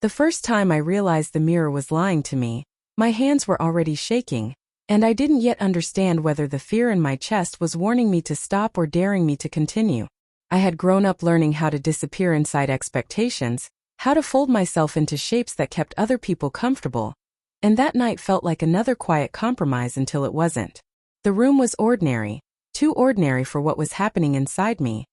The first time I realized the mirror was lying to me, my hands were already shaking, and I didn't yet understand whether the fear in my chest was warning me to stop or daring me to continue. I had grown up learning how to disappear inside expectations, how to fold myself into shapes that kept other people comfortable, and that night felt like another quiet compromise until it wasn't. The room was ordinary, too ordinary for what was happening inside me.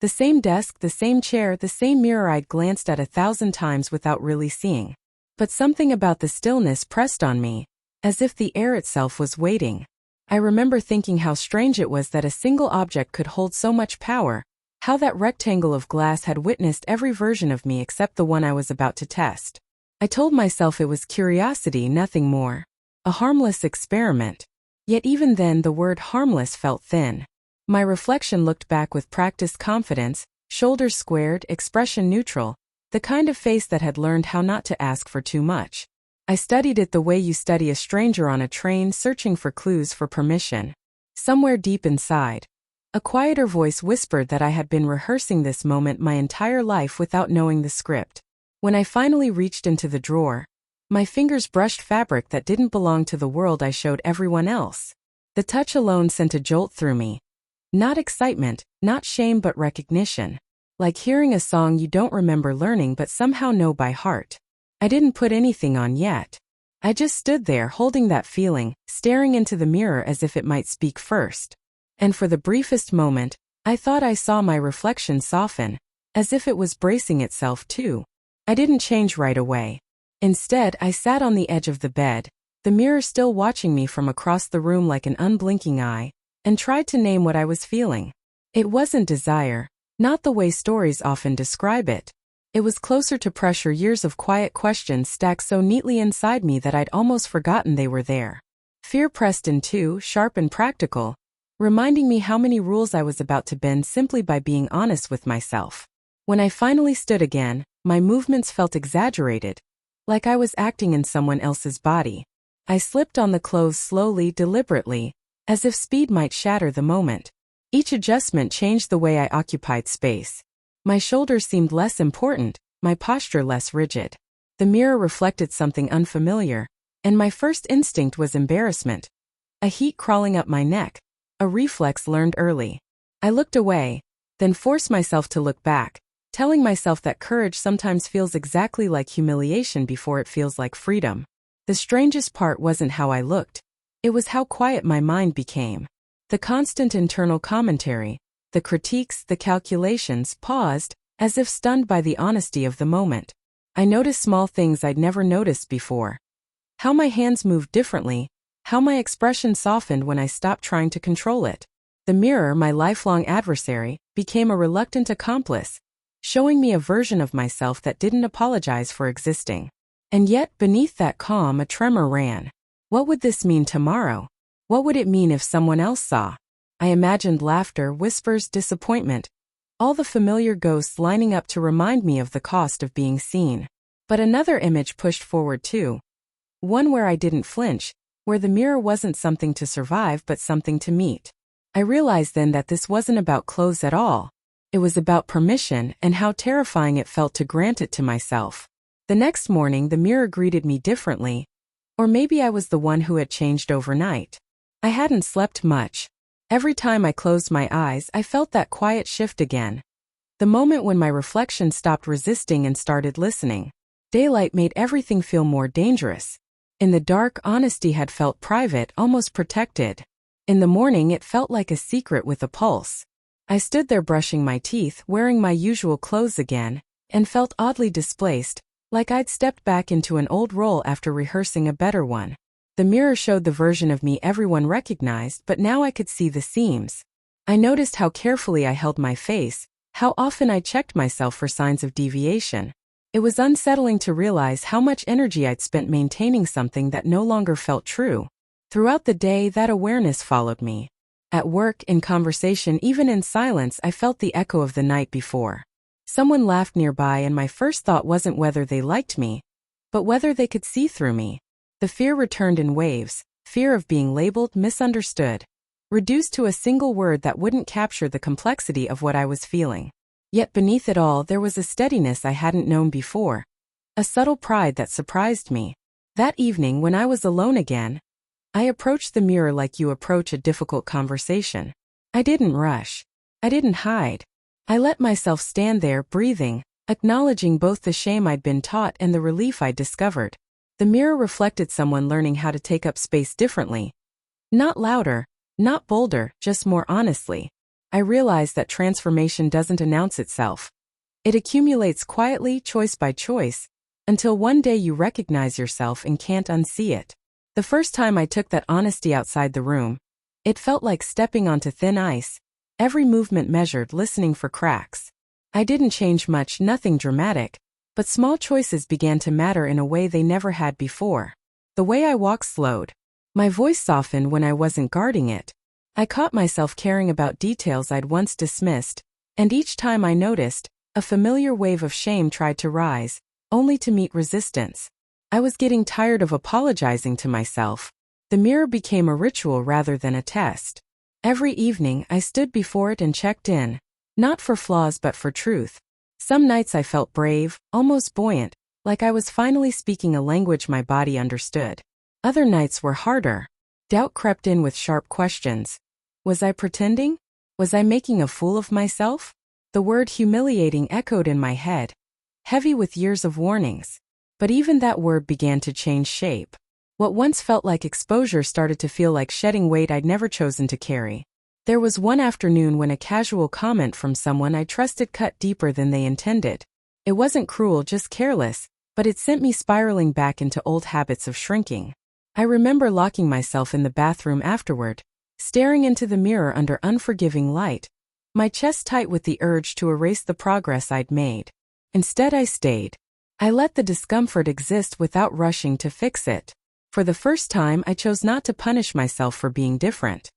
The same desk, the same chair, the same mirror I'd glanced at 1,000 times without really seeing. But something about the stillness pressed on me, as if the air itself was waiting. I remember thinking how strange it was that a single object could hold so much power, how that rectangle of glass had witnessed every version of me except the one I was about to test. I told myself it was curiosity, nothing more. A harmless experiment. Yet even then the word harmless felt thin. My reflection looked back with practiced confidence, shoulders squared, expression neutral, the kind of face that had learned how not to ask for too much. I studied it the way you study a stranger on a train searching for clues for permission. Somewhere deep inside, a quieter voice whispered that I had been rehearsing this moment my entire life without knowing the script. When I finally reached into the drawer, my fingers brushed fabric that didn't belong to the world I showed everyone else. The touch alone sent a jolt through me. Not excitement, not shame, but recognition. Like hearing a song you don't remember learning but somehow know by heart. I didn't put anything on yet. I just stood there holding that feeling, staring into the mirror as if it might speak first. And for the briefest moment, I thought I saw my reflection soften, as if it was bracing itself too. I didn't change right away. Instead, I sat on the edge of the bed, the mirror still watching me from across the room like an unblinking eye, and tried to name what I was feeling. It wasn't desire, not the way stories often describe it. It was closer to pressure, years of quiet questions stacked so neatly inside me that I'd almost forgotten they were there. Fear pressed in too, sharp and practical, reminding me how many rules I was about to bend simply by being honest with myself. When I finally stood again, my movements felt exaggerated, like I was acting in someone else's body. I slipped on the clothes slowly, deliberately, as if speed might shatter the moment. Each adjustment changed the way I occupied space. My shoulders seemed less important, my posture less rigid. The mirror reflected something unfamiliar, and my first instinct was embarrassment. A heat crawling up my neck, a reflex learned early. I looked away, then forced myself to look back, telling myself that courage sometimes feels exactly like humiliation before it feels like freedom. The strangest part wasn't how I looked. It was how quiet my mind became. The constant internal commentary, the critiques, the calculations, paused, as if stunned by the honesty of the moment. I noticed small things I'd never noticed before. How my hands moved differently, how my expression softened when I stopped trying to control it. The mirror, my lifelong adversary, became a reluctant accomplice, showing me a version of myself that didn't apologize for existing. And yet, beneath that calm, a tremor ran. What would this mean tomorrow? What would it mean if someone else saw? I imagined laughter, whispers, disappointment, all the familiar ghosts lining up to remind me of the cost of being seen. But another image pushed forward too. One where I didn't flinch, where the mirror wasn't something to survive but something to meet. I realized then that this wasn't about clothes at all. It was about permission and how terrifying it felt to grant it to myself. The next morning the mirror greeted me differently. Or maybe I was the one who had changed overnight. I hadn't slept much. Every time I closed my eyes, I felt that quiet shift again. The moment when my reflection stopped resisting and started listening. Daylight made everything feel more dangerous. In the dark, honesty had felt private, almost protected. In the morning, it felt like a secret with a pulse. I stood there brushing my teeth, wearing my usual clothes again, and felt oddly displaced, like I'd stepped back into an old role after rehearsing a better one. The mirror showed the version of me everyone recognized, but now I could see the seams. I noticed how carefully I held my face, how often I checked myself for signs of deviation. It was unsettling to realize how much energy I'd spent maintaining something that no longer felt true. Throughout the day, that awareness followed me. At work, in conversation, even in silence, I felt the echo of the night before. Someone laughed nearby and my first thought wasn't whether they liked me, but whether they could see through me. The fear returned in waves, fear of being labeled, misunderstood, reduced to a single word that wouldn't capture the complexity of what I was feeling. Yet beneath it all there was a steadiness I hadn't known before. a subtle pride that surprised me. That evening, when I was alone again, I approached the mirror like you approach a difficult conversation. I didn't rush. I didn't hide. I let myself stand there, breathing, acknowledging both the shame I'd been taught and the relief I'd discovered. The mirror reflected someone learning how to take up space differently. Not louder, not bolder, just more honestly. I realized that transformation doesn't announce itself. It accumulates quietly, choice by choice, until one day you recognize yourself and can't unsee it. The first time I took that honesty outside the room, it felt like stepping onto thin ice, every movement measured, listening for cracks. I didn't change much, nothing dramatic, but small choices began to matter in a way they never had before. The way I walked slowed. My voice softened when I wasn't guarding it. I caught myself caring about details I'd once dismissed, and each time I noticed, a familiar wave of shame tried to rise, only to meet resistance. I was getting tired of apologizing to myself. The mirror became a ritual rather than a test. Every evening, I stood before it and checked in, not for flaws but for truth. Some nights I felt brave, almost buoyant, like I was finally speaking a language my body understood. Other nights were harder. Doubt crept in with sharp questions. Was I pretending? Was I making a fool of myself? The word humiliating echoed in my head, heavy with years of warnings. But even that word began to change shape. What once felt like exposure started to feel like shedding weight I'd never chosen to carry. There was one afternoon when a casual comment from someone I trusted cut deeper than they intended. It wasn't cruel, just careless, but it sent me spiraling back into old habits of shrinking. I remember locking myself in the bathroom afterward, staring into the mirror under unforgiving light, my chest tight with the urge to erase the progress I'd made. Instead, I stayed. I let the discomfort exist without rushing to fix it. For the first time, I chose not to punish myself for being different.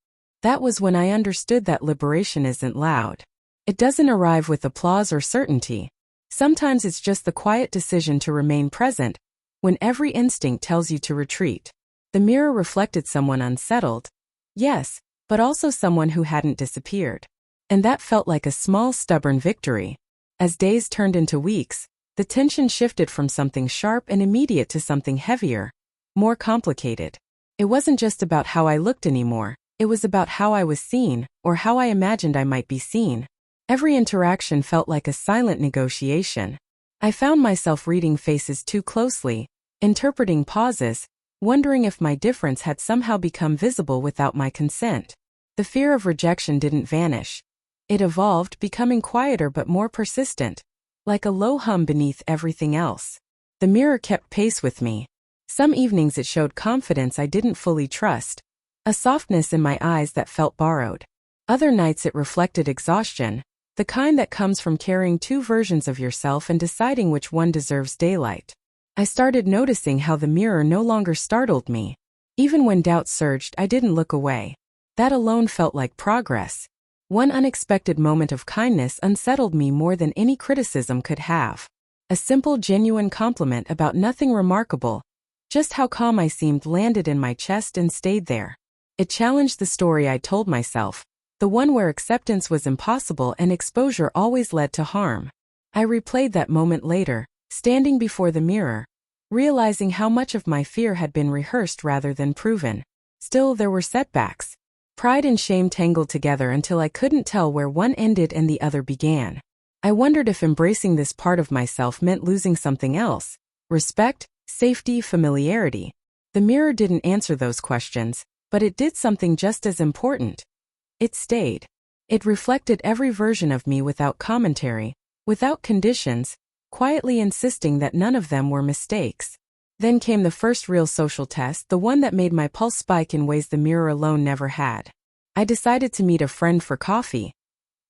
That was when I understood that liberation isn't loud. It doesn't arrive with applause or certainty. Sometimes it's just the quiet decision to remain present, when every instinct tells you to retreat. The mirror reflected someone unsettled, yes, but also someone who hadn't disappeared. And that felt like a small, stubborn victory. As days turned into weeks, the tension shifted from something sharp and immediate to something heavier, more complicated. It wasn't just about how I looked anymore, it was about how I was seen, or how I imagined I might be seen. Every interaction felt like a silent negotiation. I found myself reading faces too closely, interpreting pauses, wondering if my difference had somehow become visible without my consent. The fear of rejection didn't vanish. It evolved, becoming quieter but more persistent, like a low hum beneath everything else. The mirror kept pace with me. Some evenings it showed confidence I didn't fully trust, a softness in my eyes that felt borrowed. Other nights it reflected exhaustion, the kind that comes from carrying two versions of yourself and deciding which one deserves daylight. I started noticing how the mirror no longer startled me. Even when doubt surged, I didn't look away. That alone felt like progress. One unexpected moment of kindness unsettled me more than any criticism could have. A simple, genuine compliment about nothing remarkable, just how calm I seemed, landed in my chest and stayed there. It challenged the story I told myself, the one where acceptance was impossible and exposure always led to harm. I replayed that moment later, standing before the mirror, realizing how much of my fear had been rehearsed rather than proven. Still, there were setbacks. Pride and shame tangled together until I couldn't tell where one ended and the other began. I wondered if embracing this part of myself meant losing something else: respect, safety, familiarity. The mirror didn't answer those questions, but it did something just as important. It stayed. It reflected every version of me without commentary, without conditions, quietly insisting that none of them were mistakes. Then came the first real social test, the one that made my pulse spike in ways the mirror alone never had. I decided to meet a friend for coffee.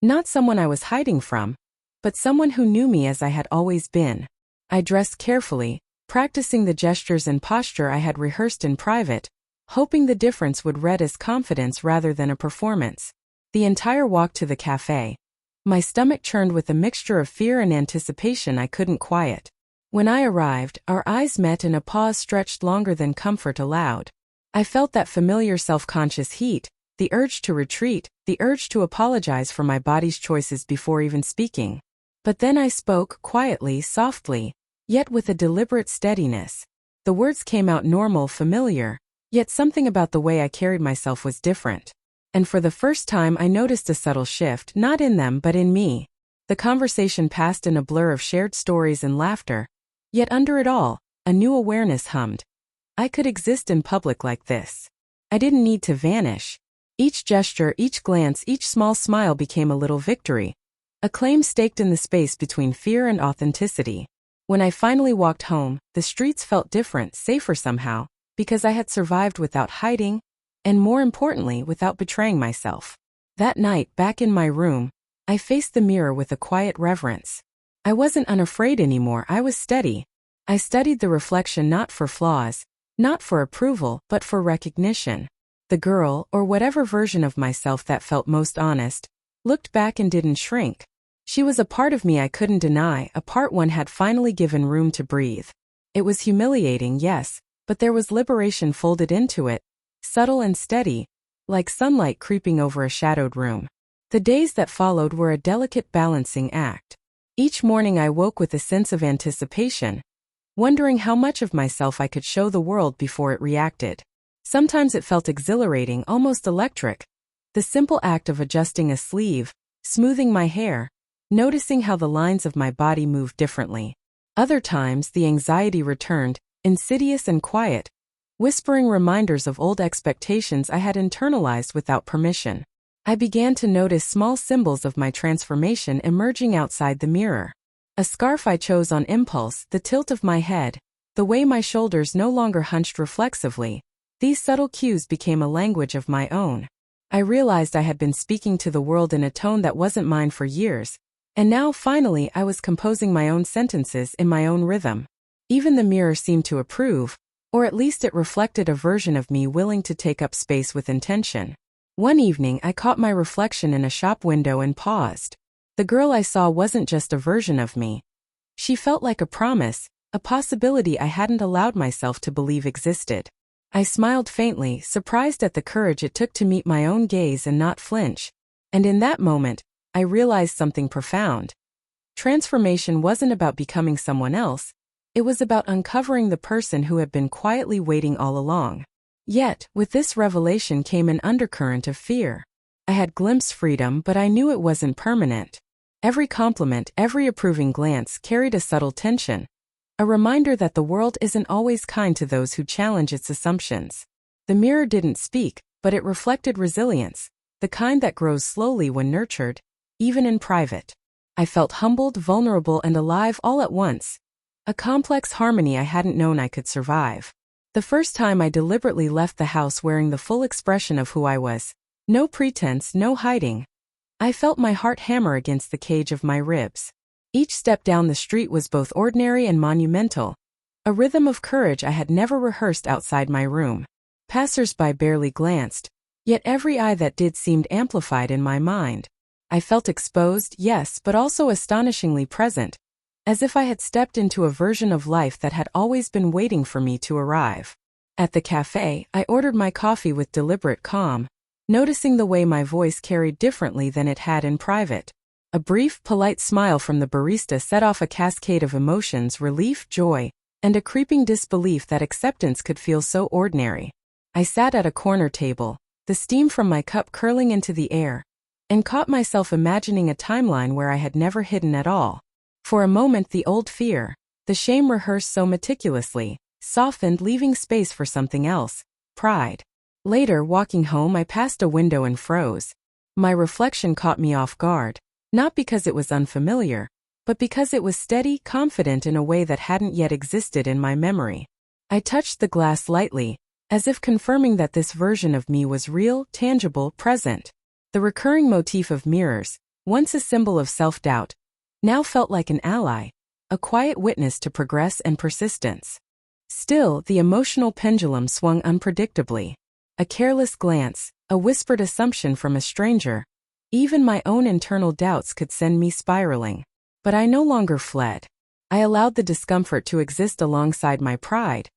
Not someone I was hiding from, but someone who knew me as I had always been. I dressed carefully, practicing the gestures and posture I had rehearsed in private, hoping the difference would read as confidence rather than a performance. The entire walk to the cafe, my stomach churned with a mixture of fear and anticipation I couldn't quiet. When I arrived, our eyes met and a pause stretched longer than comfort allowed. I felt that familiar self-conscious heat, the urge to retreat, the urge to apologize for my body's choices before even speaking. But then I spoke, quietly, softly. yet with a deliberate steadiness. The words came out normal, familiar, yet something about the way I carried myself was different. And for the first time I noticed a subtle shift, not in them but in me. The conversation passed in a blur of shared stories and laughter, yet under it all, a new awareness hummed. I could exist in public like this. I didn't need to vanish. Each gesture, each glance, each small smile became a little victory. A claim staked in the space between fear and authenticity. When I finally walked home, the streets felt different, safer somehow, because I had survived without hiding, and more importantly, without betraying myself. That night, back in my room, I faced the mirror with a quiet reverence. I wasn't unafraid anymore, I was steady. I studied the reflection not for flaws, not for approval, but for recognition. The girl, or whatever version of myself that felt most honest, looked back and didn't shrink. She was a part of me I couldn't deny, a part one had finally given room to breathe. It was humiliating, yes, but there was liberation folded into it, subtle and steady, like sunlight creeping over a shadowed room. The days that followed were a delicate balancing act. Each morning I woke with a sense of anticipation, wondering how much of myself I could show the world before it reacted. Sometimes it felt exhilarating, almost electric. The simple act of adjusting a sleeve, smoothing my hair, noticing how the lines of my body moved differently. Other times the anxiety returned, insidious and quiet, whispering reminders of old expectations I had internalized without permission. I began to notice small symbols of my transformation emerging outside the mirror. A scarf I chose on impulse, the tilt of my head, the way my shoulders no longer hunched reflexively. These subtle cues became a language of my own. I realized I had been speaking to the world in a tone that wasn't mine for years, and now finally I was composing my own sentences in my own rhythm. Even the mirror seemed to approve, or at least it reflected a version of me willing to take up space with intention. One evening I caught my reflection in a shop window and paused. The girl I saw wasn't just a version of me. She felt like a promise, a possibility I hadn't allowed myself to believe existed. I smiled faintly, surprised at the courage it took to meet my own gaze and not flinch. And in that moment, I realized something profound. Transformation wasn't about becoming someone else. It was about uncovering the person who had been quietly waiting all along. Yet, with this revelation came an undercurrent of fear. I had glimpsed freedom, but I knew it wasn't permanent. Every compliment, every approving glance carried a subtle tension. A reminder that the world isn't always kind to those who challenge its assumptions. The mirror didn't speak, but it reflected resilience, the kind that grows slowly when nurtured, even in private. I felt humbled, vulnerable, and alive all at once. A complex harmony I hadn't known I could survive. The first time I deliberately left the house wearing the full expression of who I was. No pretense, no hiding. I felt my heart hammer against the cage of my ribs. Each step down the street was both ordinary and monumental. A rhythm of courage I had never rehearsed outside my room. Passers-by barely glanced, yet every eye that did seemed amplified in my mind. I felt exposed, yes, but also astonishingly present, as if I had stepped into a version of life that had always been waiting for me to arrive. At the cafe, I ordered my coffee with deliberate calm, noticing the way my voice carried differently than it had in private. A brief, polite smile from the barista set off a cascade of emotions: relief, joy, and a creeping disbelief that acceptance could feel so ordinary. I sat at a corner table, the steam from my cup curling into the air, and caught myself imagining a timeline where I had never hidden at all. For a moment the old fear, the shame rehearsed so meticulously, softened, leaving space for something else: pride. Later, walking home, I passed a window and froze. My reflection caught me off guard, not because it was unfamiliar, but because it was steady, confident in a way that hadn't yet existed in my memory. I touched the glass lightly, as if confirming that this version of me was real, tangible, present. The recurring motif of mirrors, once a symbol of self-doubt, now felt like an ally, a quiet witness to progress and persistence. Still, the emotional pendulum swung unpredictably. A careless glance, a whispered assumption from a stranger, even my own internal doubts could send me spiraling. But I no longer fled. I allowed the discomfort to exist alongside my pride,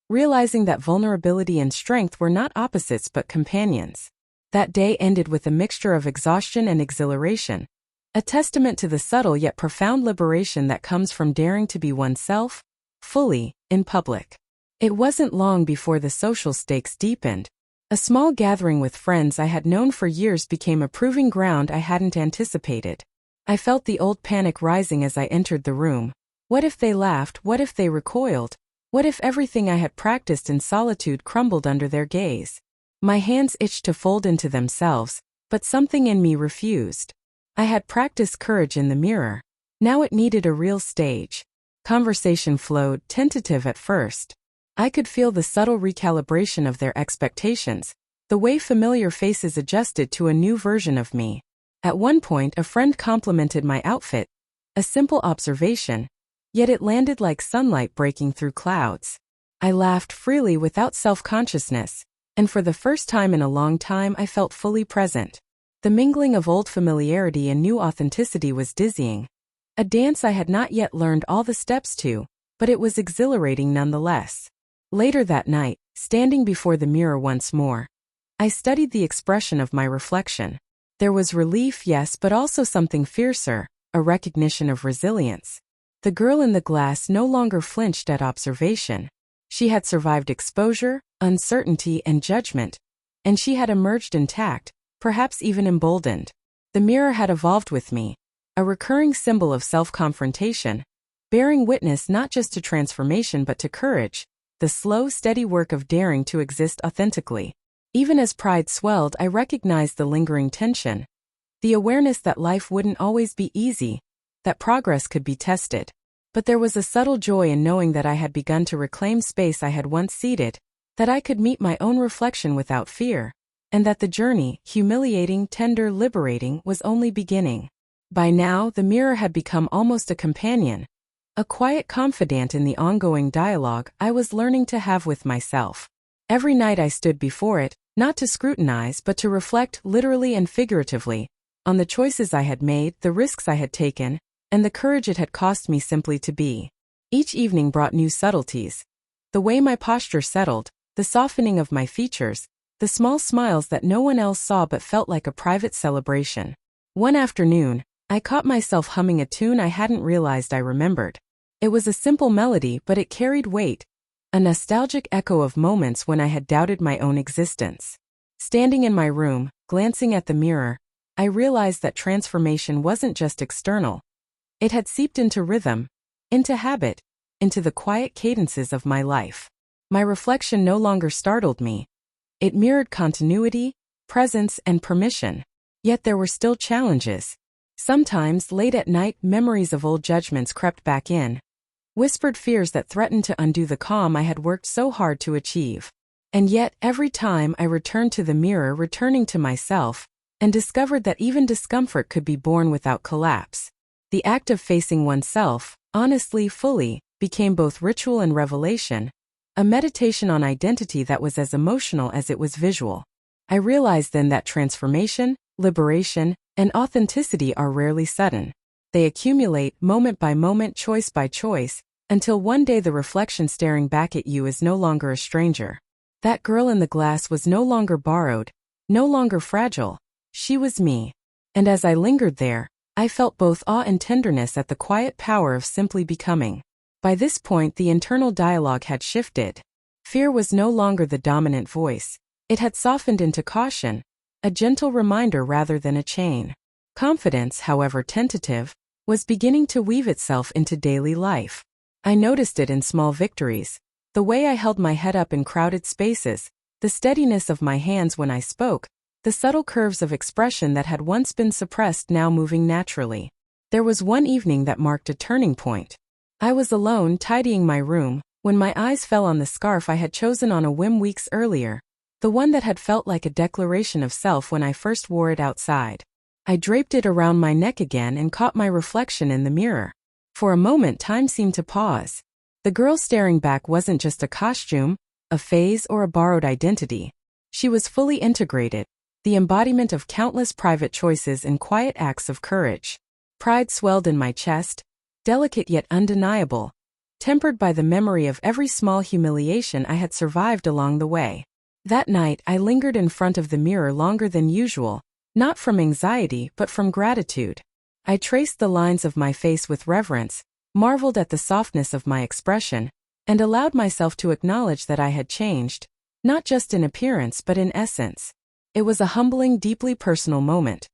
realizing that vulnerability and strength were not opposites but companions. That day ended with a mixture of exhaustion and exhilaration, a testament to the subtle yet profound liberation that comes from daring to be oneself, fully, in public. It wasn't long before the social stakes deepened. A small gathering with friends I had known for years became a proving ground I hadn't anticipated. I felt the old panic rising as I entered the room. What if they laughed? What if they recoiled? What if everything I had practiced in solitude crumbled under their gaze? My hands itched to fold into themselves, but something in me refused. I had practiced courage in the mirror. Now it needed a real stage. Conversation flowed, tentative at first. I could feel the subtle recalibration of their expectations, the way familiar faces adjusted to a new version of me. At one point, a friend complimented my outfit, a simple observation, yet it landed like sunlight breaking through clouds. I laughed freely without self-consciousness, and for the first time in a long time I felt fully present. The mingling of old familiarity and new authenticity was dizzying. A dance I had not yet learned all the steps to, but it was exhilarating nonetheless. Later that night, standing before the mirror once more, I studied the expression of my reflection. There was relief, yes, but also something fiercer, a recognition of resilience. The girl in the glass no longer flinched at observation. She had survived exposure, uncertainty, and judgment, and she had emerged intact, perhaps even emboldened. The mirror had evolved with me, a recurring symbol of self-confrontation, bearing witness not just to transformation but to courage, the slow, steady work of daring to exist authentically. Even as pride swelled, I recognized the lingering tension, the awareness that life wouldn't always be easy, that progress could be tested. But there was a subtle joy in knowing that I had begun to reclaim space I had once ceded, that I could meet my own reflection without fear, and that the journey, humiliating, tender, liberating, was only beginning. By now, the mirror had become almost a companion, a quiet confidant in the ongoing dialogue I was learning to have with myself. Every night I stood before it, not to scrutinize but to reflect, literally and figuratively, on the choices I had made, the risks I had taken, and the courage it had cost me simply to be. Each evening brought new subtleties. The way my posture settled, the softening of my features, the small smiles that no one else saw but felt like a private celebration. One afternoon, I caught myself humming a tune I hadn't realized I remembered. It was a simple melody, but it carried weight, a nostalgic echo of moments when I had doubted my own existence. Standing in my room, glancing at the mirror, I realized that transformation wasn't just external. It had seeped into rhythm, into habit, into the quiet cadences of my life. My reflection no longer startled me. It mirrored continuity, presence, and permission. Yet there were still challenges. Sometimes, late at night, memories of old judgments crept back in, whispered fears that threatened to undo the calm I had worked so hard to achieve. And yet, every time I returned to the mirror, returning to myself, and discovered that even discomfort could be borne without collapse. The act of facing oneself, honestly, fully, became both ritual and revelation, a meditation on identity that was as emotional as it was visual. I realized then that transformation, liberation, and authenticity are rarely sudden. They accumulate, moment by moment, choice by choice, until one day the reflection staring back at you is no longer a stranger. That girl in the glass was no longer borrowed, no longer fragile. She was me. And as I lingered there, I felt both awe and tenderness at the quiet power of simply becoming. By this point, the internal dialogue had shifted. Fear was no longer the dominant voice. It had softened into caution, a gentle reminder rather than a chain. Confidence, however tentative, was beginning to weave itself into daily life. I noticed it in small victories, the way I held my head up in crowded spaces, the steadiness of my hands when I spoke, the subtle curves of expression that had once been suppressed now moving naturally. There was one evening that marked a turning point. I was alone tidying my room, when my eyes fell on the scarf I had chosen on a whim weeks earlier, the one that had felt like a declaration of self when I first wore it outside. I draped it around my neck again and caught my reflection in the mirror. For a moment, time seemed to pause. The girl staring back wasn't just a costume, a phase, or a borrowed identity. She was fully integrated, the embodiment of countless private choices and quiet acts of courage. Pride swelled in my chest, delicate yet undeniable, tempered by the memory of every small humiliation I had survived along the way. That night, I lingered in front of the mirror longer than usual, not from anxiety but from gratitude. I traced the lines of my face with reverence, marveled at the softness of my expression, and allowed myself to acknowledge that I had changed, not just in appearance but in essence. It was a humbling, deeply personal moment.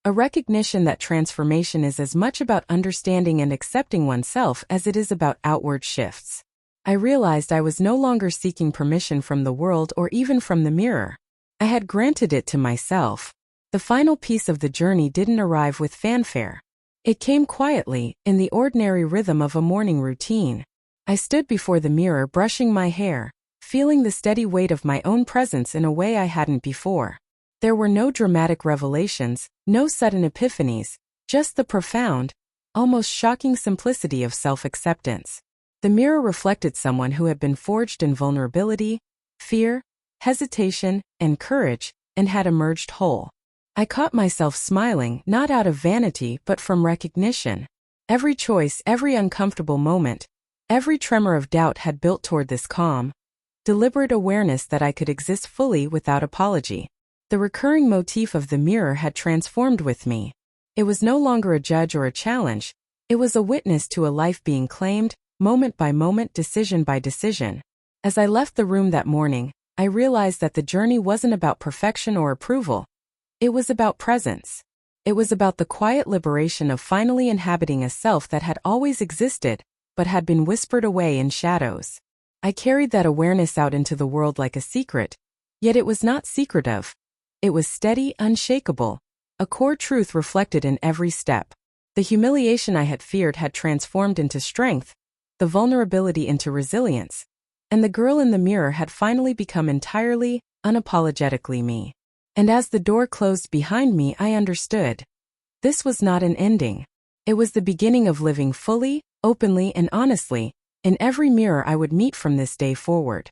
A recognition that transformation is as much about understanding and accepting oneself as it is about outward shifts. I realized I was no longer seeking permission from the world or even from the mirror. I had granted it to myself. The final piece of the journey didn't arrive with fanfare. It came quietly, in the ordinary rhythm of a morning routine. I stood before the mirror brushing my hair, feeling the steady weight of my own presence in a way I hadn't before. There were no dramatic revelations, no sudden epiphanies, just the profound, almost shocking simplicity of self-acceptance. The mirror reflected someone who had been forged in vulnerability, fear, hesitation, and courage, and had emerged whole. I caught myself smiling, not out of vanity but from recognition. Every choice, every uncomfortable moment, every tremor of doubt had built toward this calm, deliberate awareness that I could exist fully without apology. The recurring motif of the mirror had transformed with me. It was no longer a judge or a challenge. It was a witness to a life being claimed, moment by moment, decision by decision. As I left the room that morning, I realized that the journey wasn't about perfection or approval. It was about presence. It was about the quiet liberation of finally inhabiting a self that had always existed, but had been whispered away in shadows. I carried that awareness out into the world like a secret, yet it was not secretive. It was steady, unshakable, a core truth reflected in every step. The humiliation I had feared had transformed into strength, the vulnerability into resilience, and the girl in the mirror had finally become entirely, unapologetically me. And as the door closed behind me, I understood. This was not an ending. It was the beginning of living fully, openly, and honestly, in every mirror I would meet from this day forward.